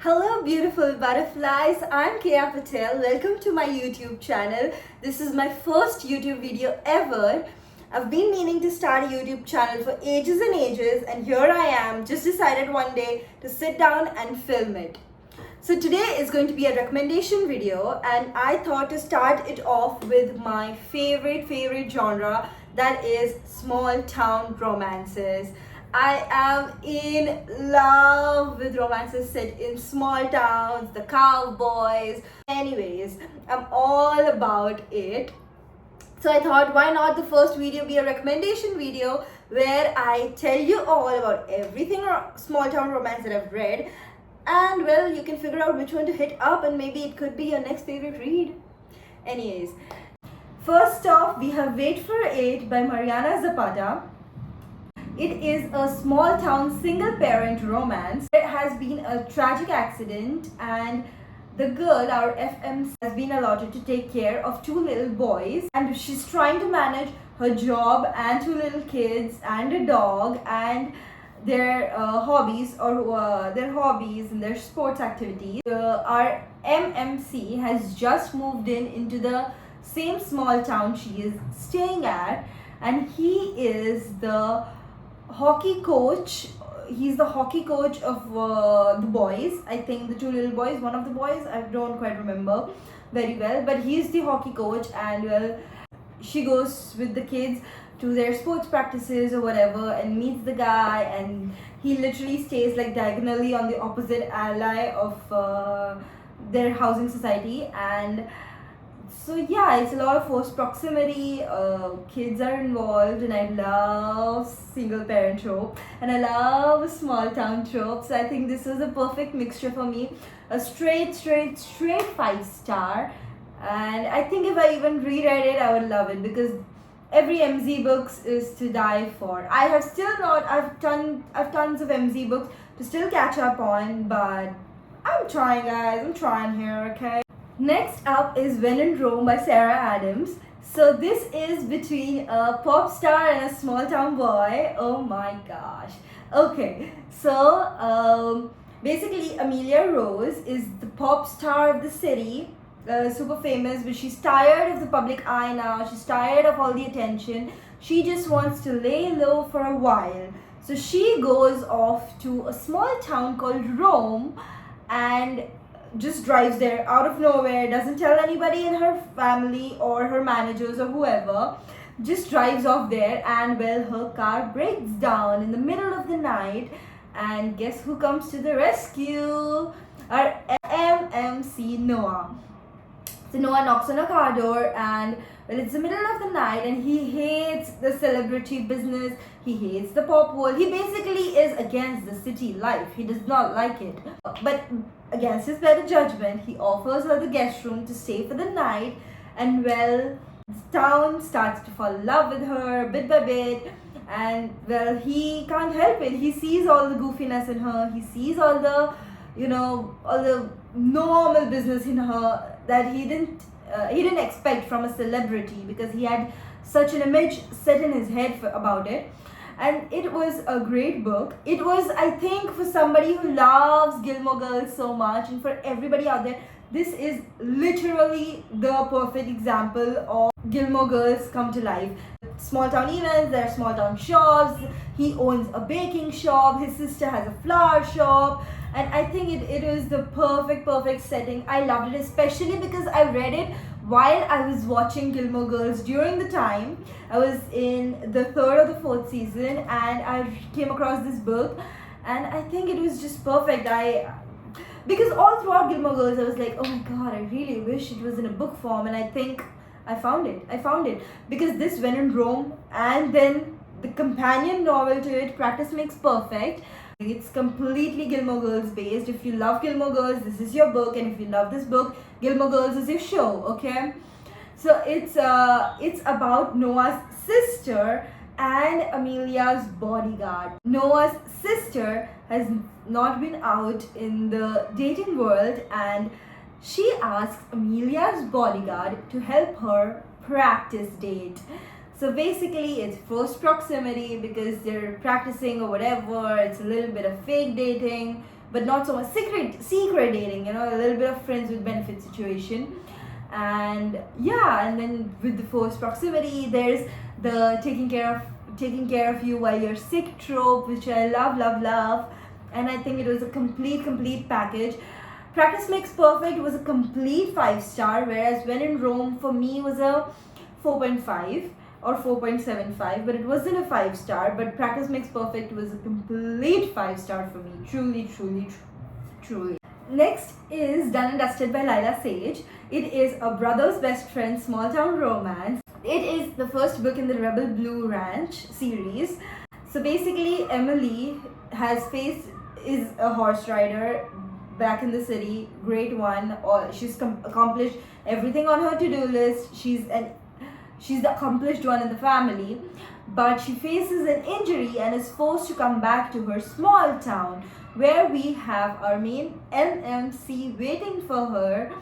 Hello beautiful butterflies, I'm Kaya Patel. Welcome to my YouTube channel. This is my first YouTube video ever. I've been meaning to start a YouTube channel for ages and ages, and here I am, just decided one day to sit down and film it. So today is going to be a recommendation video, and I thought to start it off with my favorite genre, that is small town romances. I am in love with romances set in small towns, the cowboys. Anyways, I'm all about it. So I thought, why not the first video be a recommendation video where I tell you all about everything small town romance that I've read, and well, you can figure out which one to hit up and maybe it could be your next favorite read. Anyways, first off, we have Wait for It by Mariana Zapata. It is a small town single parent romance. There has been a tragic accident and the girl, our FM, has been allotted to take care of two little boys, and she's trying to manage her job and two little kids and a dog and their hobbies and their sports activities. Our MMC has just moved into the same small town she is staying at, and he is the hockey coach. He's the hockey coach of the boys. I think the two little boys, one of the boys, I don't quite remember very well, but he's the hockey coach, and well, she goes with the kids to their sports practices or whatever and meets the guy, and he literally stays like diagonally on the opposite ally of their housing society. And so yeah, it's a lot of forced proximity, kids are involved, and I love single parent trope and I love small town tropes. So I think this was a perfect mixture for me. A straight 5-star, and I think if I even reread it I would love it, because every MZ books is to die for. I have still not, I've tons of MZ books to still catch up on, but I'm trying guys, I'm trying here, okay? Next up is When in Rome by Sarah Adams. So this is between a pop star and a small town boy. Oh my gosh. Okay, so basically Amelia Rose is the pop star of the city, super famous, but she's tired of the public eye now. She's tired of all the attention. She just wants to lay low for a while. So she goes off to a small town called Rome and just drives there out of nowhere, doesn't tell anybody in her family or her managers or whoever, just drives off there, and well, her car breaks down in the middle of the night, and guess who comes to the rescue? Our MMC Noah. So Noah knocks on a car door, and well, it's the middle of the night and he hates the celebrity business, he hates the pop world, he basically is against the city life, he does not like it. But against his better judgment, he offers her the guest room to stay for the night, and well, the town starts to fall in love with her bit by bit, and well, he can't help it. He sees all the goofiness in her, he sees all the, all the normal business in her that he didn't expect from a celebrity, because he had such an image set in his head about it. And it was a great book. It was, I think, for somebody who loves Gilmore Girls so much, and for everybody out there, this is literally the perfect example of Gilmore Girls come to life. Small town events, there are small town shops, he owns a baking shop, his sister has a flower shop, and I think it was the perfect setting. I loved it, especially because I read it while I was watching Gilmore Girls. During the time I was in the 3rd or the 4th season, and I came across this book, and I think it was just perfect. Because all throughout Gilmore Girls I was like, oh my god, I really wish it was in a book form, and I think I found it because this When in Rome, and then the companion novel to it, Practice Makes Perfect. It's completely Gilmore Girls based. If you love Gilmore Girls, this is your book, and if you love this book, Gilmore Girls is your show, okay? So it's about Noah's sister and Amelia's bodyguard. Noah's sister has not been out in the dating world, and she asks Amelia's bodyguard to help her practice date. So basically it's forced proximity because they're practicing or whatever. It's a little bit of fake dating but not so much secret dating, you know, a little bit of friends with benefit situation. And yeah, and then with the forced proximity, there's the taking care of you while you're sick trope, which I love. And I think it was a complete package. Practice Makes Perfect was a complete 5-star, whereas When in Rome for me was a 4.5 or 4.75, but it wasn't a 5-star. But Practice Makes Perfect was a complete 5-star for me. Truly. Next is Done and Dusted by Lila Sage. It is a brother's best friend small town romance. It is the first book in the Rebel Blue Ranch series. So basically, Emily is a horse rider back in the city, grade 1. She's accomplished everything on her to-do list. She's the accomplished one in the family, but she faces an injury and is forced to come back to her small town, where we have our main MMC waiting for her,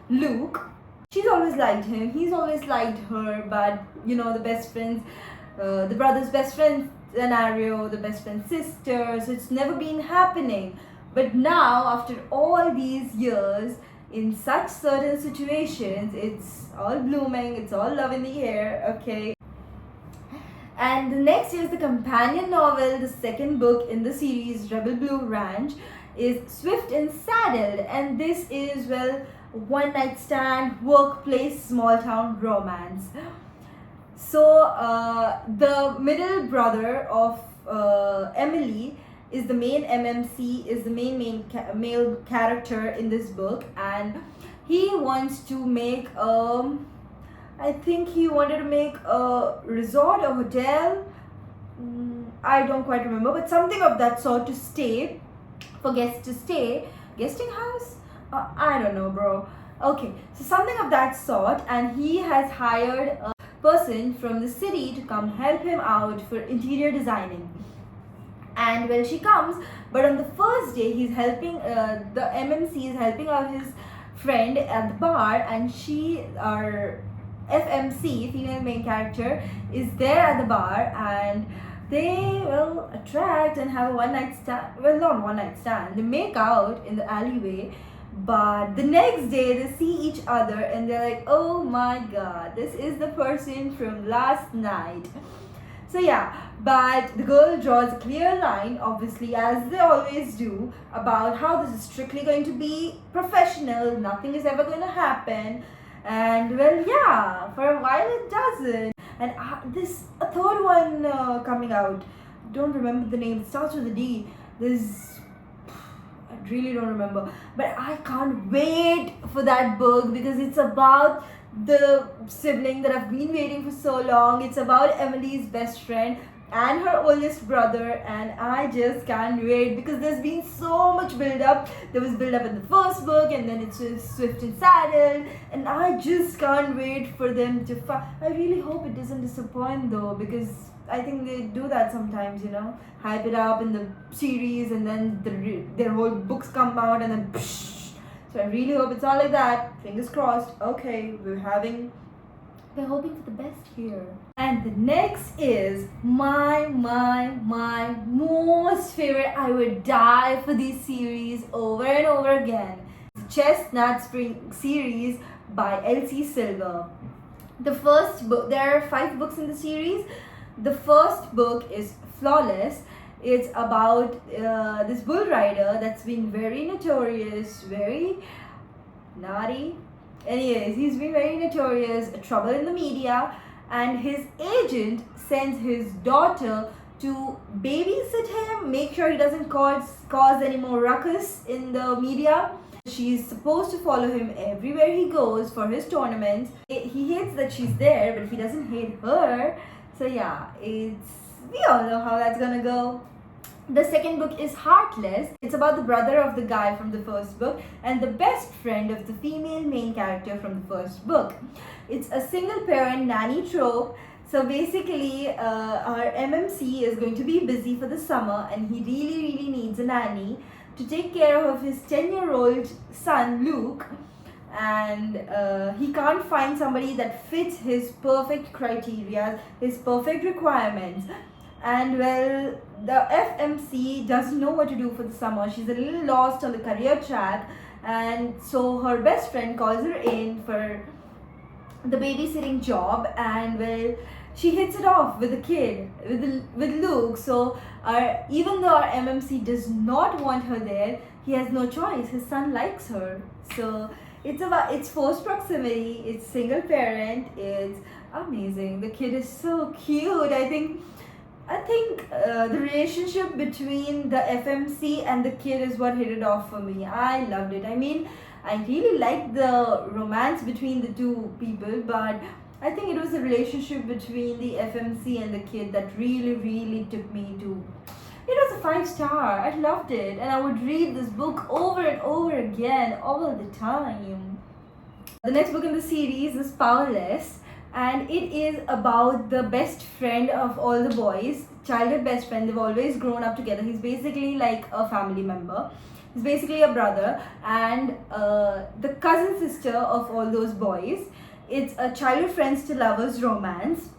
Luke. She's always liked him, he's always liked her, but you know, the best friends, the brother's best friend scenario, the best friend's sister, so it's never been happening. But now, after all these years, in such certain situations, it's all blooming, it's all love in the air, okay? And the next is the companion novel, the second book in the series Rebel Blue Ranch, is Swift and Saddled, and this is, well, one night stand, workplace, small town romance. So the middle brother of Emily is the main MMC, is the male character in this book, and he wants to make I think he wanted to make a resort or hotel, I don't quite remember, but something of that sort to stay, for guests to stay, guesting house, I don't know, bro. Okay, so something of that sort, and he has hired a person from the city to come help him out for interior designing. And well, she comes, but on the first day he's helping, the MMC is helping out his friend at the bar, and our FMC, female main character, is there at the bar, and they will attract and have a one night stand. Well, not one night stand, they make out in the alleyway, but the next day they see each other and they're like, oh my god, this is the person from last night. So yeah, but the girl draws a clear line, obviously, as they always do, about how this is strictly going to be professional, nothing is ever going to happen. And well, yeah, for a while it doesn't. And this a third one coming out, don't remember the name, it starts with a D. I really don't remember, but I can't wait for that book, because it's about the sibling that I've been waiting for so long. It's about Emily's best friend and her oldest brother, and I just can't wait, because there's been so much build up. There was build up in the first book, and then it's Swift and Saddled, and I just can't wait for them to I really hope it doesn't disappoint though, because I think they do that sometimes, you know, hype it up in the series and then their whole books come out and then psh. So I really hope it's not like that. Fingers crossed. Okay, we're hoping for the best here. And the next is my most favorite. I would die for this series over and over again. The Chestnut Spring series by Elsie Silver. The first book, there are 5 books in the series. The first book is Flawless. It's about this bull rider that's been very notorious, very naughty. Anyways, he's been very notorious, trouble in the media, and his agent sends his daughter to babysit him, make sure he doesn't cause any more ruckus in the media. She's supposed to follow him everywhere he goes for his tournaments. He hates that she's there, but he doesn't hate her. So yeah, we all know how that's gonna go. The second book is Heartless. It's about the brother of the guy from the first book and the best friend of the female main character from the first book. It's a single parent nanny trope. So basically, our MMC is going to be busy for the summer, and he really needs a nanny to take care of his 10-year-old son, Luke. And he can't find somebody that fits his perfect criteria, his perfect requirements. and well, the FMC doesn't know what to do for the summer. She's a little lost on the career track, and so her best friend calls her in for the babysitting job, and well, she hits it off with the kid, with Luke. So even though our MMC does not want her there, he has no choice. His son likes her. So it's forced proximity, it's single parent, it's amazing. The kid is so cute. I think the relationship between the FMC and the kid is what hit it off for me. I loved it. I mean, I really liked the romance between the two people, but I think it was the relationship between the FMC and the kid that really, really took me to. It was a 5 star. I loved it, and I would read this book over and over again all the time. The next book in the series is Powerless, and it is about the best friend of all the boys, childhood best friend. They've always grown up together. He's basically like a family member. He's basically a brother, and the cousin sister of all those boys. It's a childhood friends to lovers romance.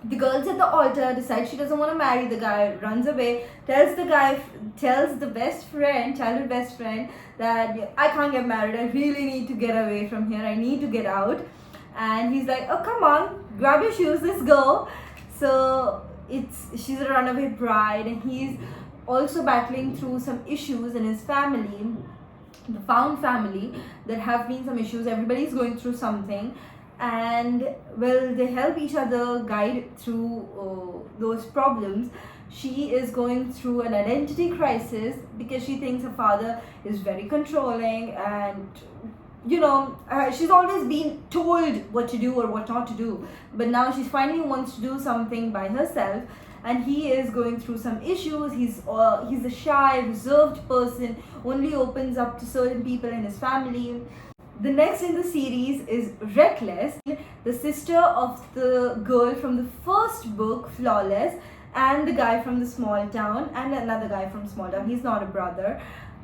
The girls at the altar decide she doesn't want to marry the guy, runs away, tells the best friend, childhood best friend, that I can't get married, I really need to get away from here, I need to get out. And he's like, oh come on, grab your shoes, let's go. So she's a runaway bride, and he's also battling through some issues in his family, the found family. There have been some issues, everybody's going through something, and well, they help each other guide through those problems. She is going through an identity crisis because she thinks her father is very controlling, and she's always been told what to do or what not to do, but now she finally wants to do something by herself, and he is going through some issues. He's a shy, reserved person, only opens up to certain people in his family. The next in the series is Reckless, the sister of the girl from the first book, Flawless, and the guy from the small town, and another guy from small town. He's not a brother,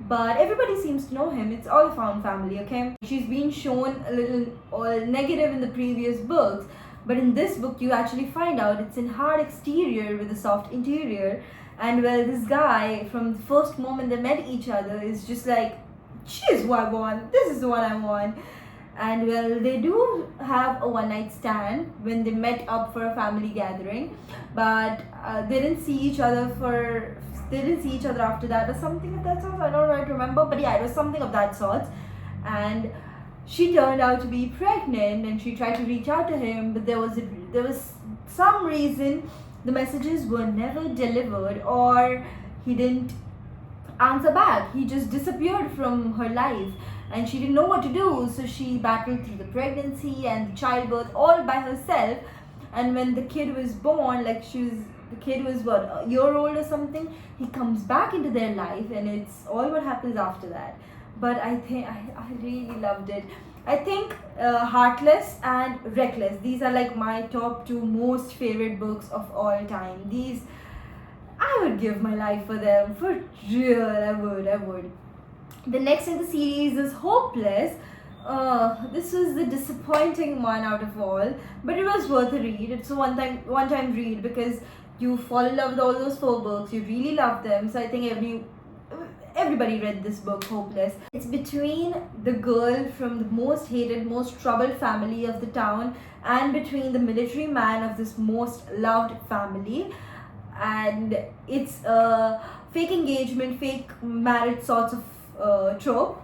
but everybody seems to know him. It's all a found family, okay? She's been shown a little all negative in the previous books, but in this book you actually find out it's in hard exterior with a soft interior. And well, this guy, from the first moment they met each other, is just like, she is who I want, this is the one I want. And well, they do have a one-night stand when they met up for a family gathering, but they didn't see each other after that, or something of that sort. I don't quite remember, but yeah, it was something of that sort. And she turned out to be pregnant, and she tried to reach out to him, but there was some reason the messages were never delivered, or he didn't answer back. He just disappeared from her life, and she didn't know what to do. So she battled through the pregnancy and the childbirth all by herself. And when the kid was born, the kid was what, a year old or something, he comes back into their life, and it's all what happens after that. But I think I really loved it. I think Heartless and Reckless, these are like my top 2 most favorite books of all time. These, I would give my life for them, for real. I would. The next in the series is Hopeless. This was the disappointing one out of all, but it was worth a read. It's a one-time read, because you fall in love with all those 4 books, you really love them. So I think everybody read this book, Hopeless. It's between the girl from the most hated, most troubled family of the town, and between the military man of this most loved family. And it's a fake engagement, fake marriage sorts of trope.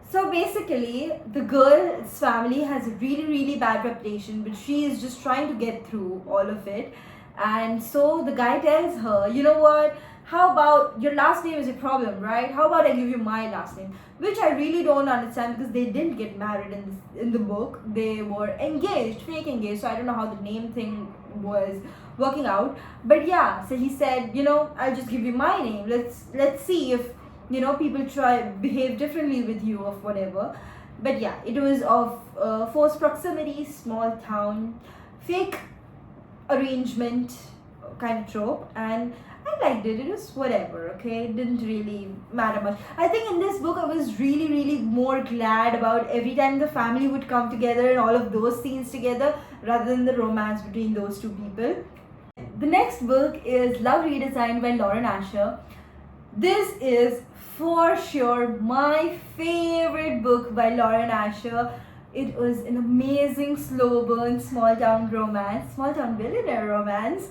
So basically, the girl's family has a really, really bad reputation, but she is just trying to get through all of it. And so the guy tells her, you know what, how about your last name is a problem, right? How about I give you my last name? Which I really don't understand, because they didn't get married in the book. They were engaged, fake engaged. So I don't know how the name thing was working out. But yeah, so he said, I'll just give you my name. Let's see if people behave differently with you, or whatever. But yeah, it was of forced proximity, small town, fake arrangement kind of trope, and I liked it. It was whatever, okay? It didn't really matter much. I think in this book I was really, really more glad about every time the family would come together and all of those scenes together, rather than the romance between those 2 people. The next book is Love Redesigned by Lauren Asher. This is for sure my favorite book by Lauren Asher. It was an amazing slow burn small town romance, small town billionaire romance.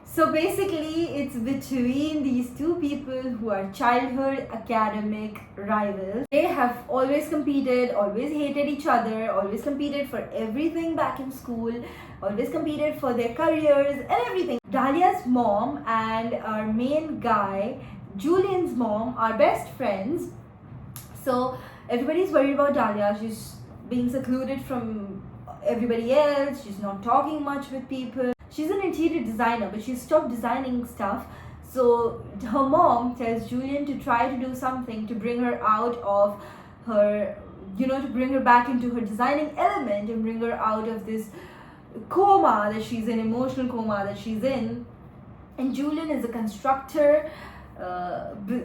So basically, it's between these two people who are childhood academic rivals. They have always competed, always hated each other, always competed for everything back in school, always competed for their careers and everything. Dahlia's mom and our main guy, Julian's mom, are best friends. So everybody's worried about Dahlia. She's being secluded from everybody else. She's not talking much with people. She's an interior designer, but she's stopped designing stuff. So her mom tells Julian to try to do something to bring her out of her, to bring her back into her designing element and bring her out of this coma that she's in, emotional coma that she's in. And Julian is a constructor.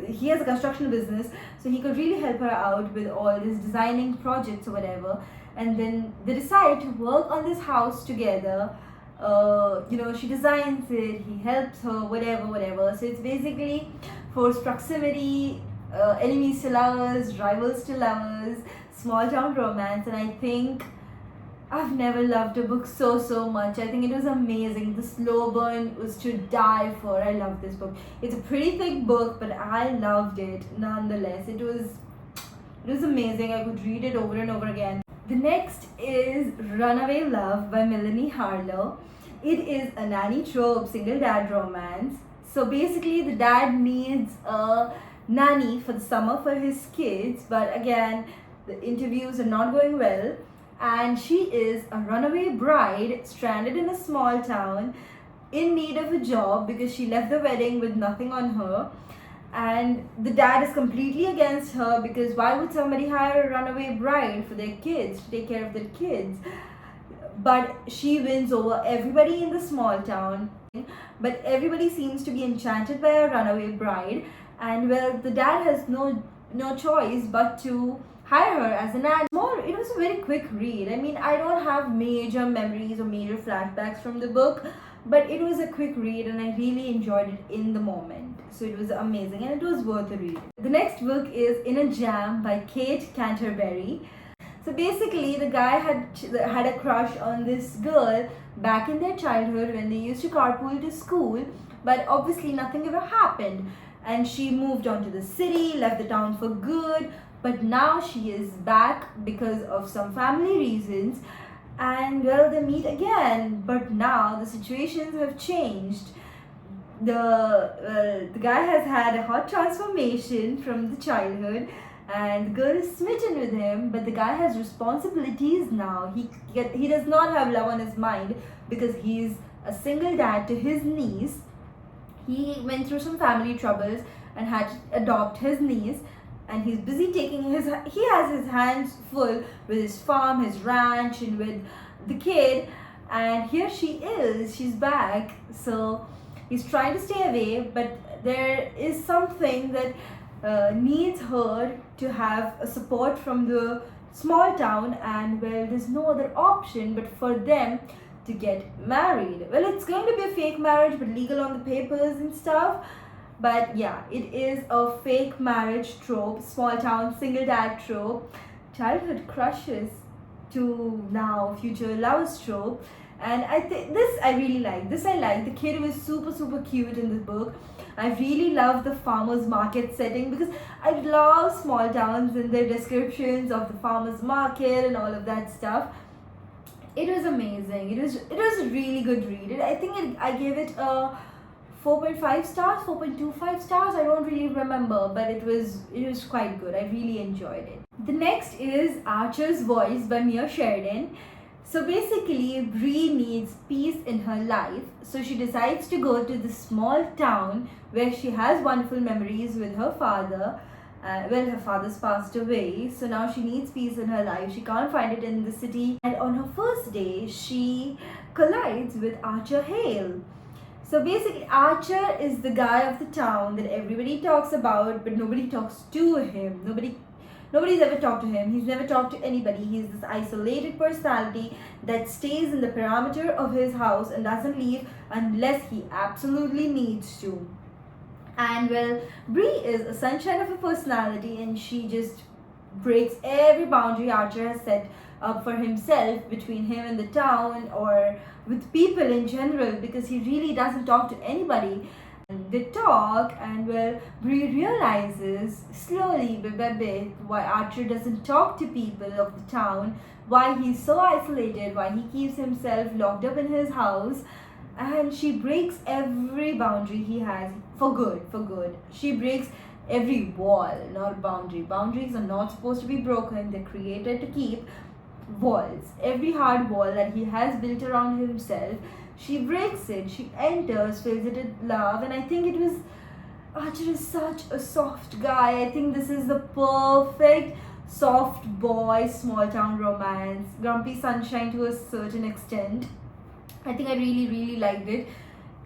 He has a construction business, so he could really help her out with all these designing projects or whatever. And then they decide to work on this house together. She designs it, he helps her, whatever. So it's basically forced proximity, enemies to lovers, rivals to lovers, small town romance. And I think I've never loved a book so much. I think it was amazing. The slow burn was to die for. I love this book. It's a pretty thick book, but I loved it nonetheless. It was amazing. I could read it over and over again. The next is Runaway Love by Melanie Harlow. It is a nanny trope, single dad romance. So basically the dad needs a nanny for the summer for his kids, but again, the interviews are not going well. And she is a runaway bride stranded in a small town in need of a job because she left the wedding with nothing on her. And the dad is completely against her because why would somebody hire a runaway bride for their kids, to take care of their kids? But she wins over everybody in the small town. But everybody seems to be enchanted by a runaway bride. And well, the dad has no choice but to hire her as a nanny. It was a very quick read. I mean, I don't have major memories or major flashbacks from the book, but it was a quick read and I really enjoyed it in the moment. So it was amazing and it was worth a read. The next book is In a Jam by Kate Canterbury. So basically, the guy had a crush on this girl back in their childhood when they used to carpool to school, but obviously nothing ever happened. And she moved on to the city, left the town for good, but now she is back because of some family reasons. And well, they meet again, but now the situations have changed. The guy has had a hot transformation from the childhood, and the girl is smitten with him, but the guy has responsibilities now. He does not have love on his mind because he's a single dad to his niece. He went through some family troubles and had to adopt his niece, and he's busy he has his hands full with his farm, his ranch, and with the kid. And here she is, she's back. So he's trying to stay away, but there is something that needs her to have a support from the small town, and well, there's no other option but for them to get married. Well, it's going to be a fake marriage but legal on the papers and stuff. But yeah, it is a fake marriage trope, small town single dad trope, childhood crushes to now future lovers trope. And I think this I really like. The kid was super cute in this book. I really love the farmers market setting because I love small towns and their descriptions of the farmers market and all of that stuff. It was amazing. It was a really good read. I think I gave it a 4.5 stars, 4.25 stars. I don't really remember, but it was quite good. I really enjoyed it. The next is Archer's Voice by Mia Sheridan. So basically, Bree needs peace in her life. So she decides to go to the small town where she has wonderful memories with her father. Her father's passed away. So now she needs peace in her life. She can't find it in the city. And on her first day, she collides with Archer Hale. So basically, Archer is the guy of the town that everybody talks about, but nobody talks to him. Nobody's ever talked to him. He's never talked to anybody. He's this isolated personality that stays in the perimeter of his house and doesn't leave unless he absolutely needs to. And well, Bree is a sunshine of a personality, and she just breaks every boundary Archer has set up for himself between him and the town or with people in general, because he really doesn't talk to anybody. And they talk, and well, Bree realizes slowly bit by bit why Archer doesn't talk to people of the town, why he's so isolated, why he keeps himself locked up in his house. And she breaks every boundary he has for good, for good. She breaks every wall, not boundary. Boundaries are not supposed to be broken. They're created to keep walls. Every hard wall that he has built around himself, she breaks it. She enters, fills it with love. And I think it was, Archer is such a soft guy. I think this is the perfect soft boy small town romance. Grumpy sunshine to a certain extent. I think I really liked it.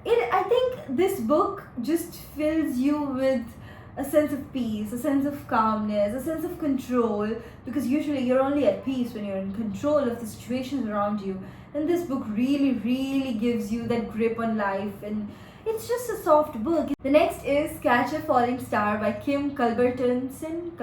I think this book just fills you with a sense of peace, a sense of calmness, a sense of control, because usually you're only at peace when you're in control of the situations around you. And this book really gives you that grip on life, and it's just a soft book. The next is Catch a Falling Star by Kim Culbertson.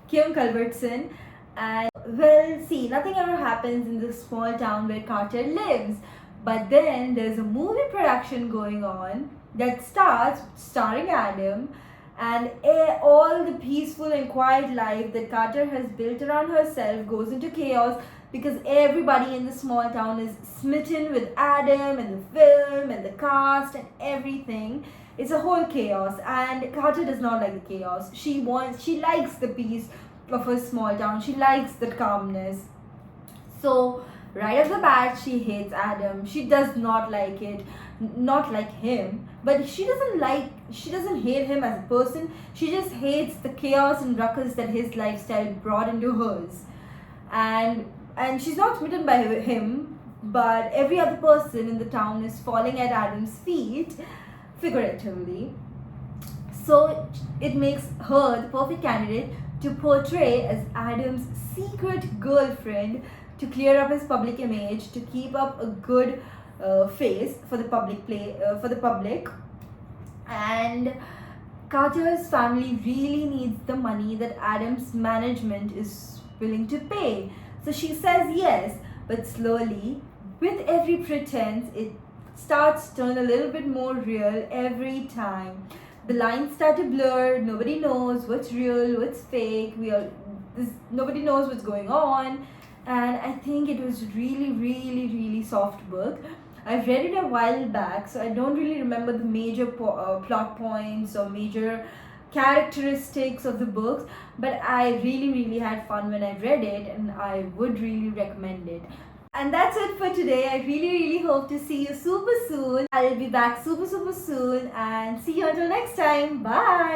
Kim Culbertson. And well, see, nothing ever happens in this small town where Carter lives. But then there's a movie production going on that starts starring Adam, and all the peaceful and quiet life that Carter has built around herself goes into chaos because everybody in the small town is smitten with Adam and the film and the cast and everything. It's a whole chaos, and Carter does not like the chaos. She likes the peace of a small town. She likes the calmness. So right off the bat, she hates Adam. She does not like it, not like him, but she doesn't hate him as a person. She just hates the chaos and ruckus that his lifestyle brought into hers. And she's not smitten by him, but every other person in the town is falling at Adam's feet, figuratively. So it makes her the perfect candidate to portray as Adam's secret girlfriend, to clear up his public image, to keep up a good face for the public. And Carter's family really needs the money that Adam's management is willing to pay. So she says yes, but slowly, with every pretense, it starts to turn a little bit more real every time. The lines start to blur. Nobody knows what's real, what's fake. Nobody knows what's going on. And I think it was really soft book. I read it a while back, so I don't really remember the major plot points or major characteristics of the books, but I really had fun when I read it, and I would really recommend it. And that's it for today. I really hope to see you super soon. I'll be back super soon, and see you until next time. Bye.